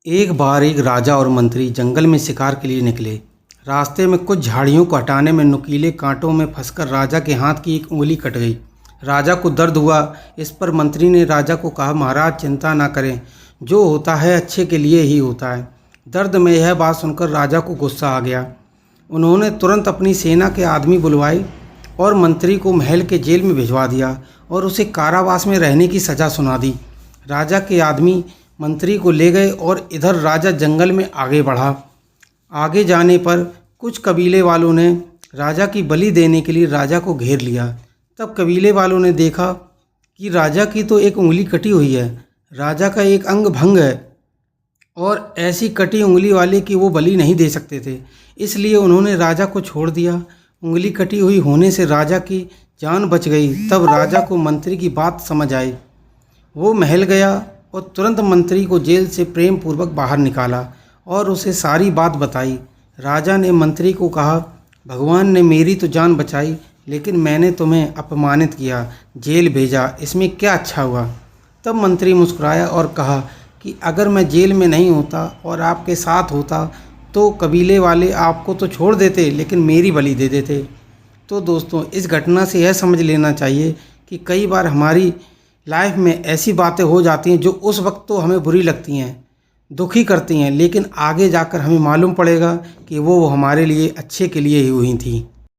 एक बार एक राजा और मंत्री जंगल में शिकार के लिए निकले। रास्ते में कुछ झाड़ियों को हटाने में नुकीले कांटों में फंसकर राजा के हाथ की एक उंगली कट गई। राजा को दर्द हुआ। इस पर मंत्री ने राजा को कहा, महाराज चिंता ना करें, जो होता है अच्छे के लिए ही होता है। दर्द में यह बात सुनकर राजा को गुस्सा आ गया। उन्होंने तुरंत अपनी सेना के आदमी बुलवाए और मंत्री को महल के जेल में भिजवा दिया और उसे कारावास में रहने की सज़ा सुना दी। राजा के आदमी मंत्री को ले गए और इधर राजा जंगल में आगे बढ़ा। आगे जाने पर कुछ कबीले वालों ने राजा की बलि देने के लिए राजा को घेर लिया। तब कबीले वालों ने देखा कि राजा की तो एक उंगली कटी हुई है, राजा का एक अंग भंग है और ऐसी कटी उंगली वाले की वो बलि नहीं दे सकते थे, इसलिए उन्होंने राजा को छोड़ दिया। उंगली कटी हुई होने से राजा की जान बच गई। तब राजा को मंत्री की बात समझ आई। वो महल गया और तुरंत मंत्री को जेल से प्रेम पूर्वक बाहर निकाला और उसे सारी बात बताई। राजा ने मंत्री को कहा, भगवान ने मेरी तो जान बचाई, लेकिन मैंने तुम्हें अपमानित किया, जेल भेजा, इसमें क्या अच्छा हुआ। तब मंत्री मुस्कुराया और कहा कि अगर मैं जेल में नहीं होता और आपके साथ होता तो कबीले वाले आपको तो छोड़ देते, लेकिन मेरी बलि दे देते। तो दोस्तों, इस घटना से यह समझ लेना चाहिए कि कई बार हमारी लाइफ में ऐसी बातें हो जाती हैं जो उस वक्त तो हमें बुरी लगती हैं, दुखी करती हैं, लेकिन आगे जाकर हमें मालूम पड़ेगा कि वो हमारे लिए अच्छे के लिए ही हुई थी।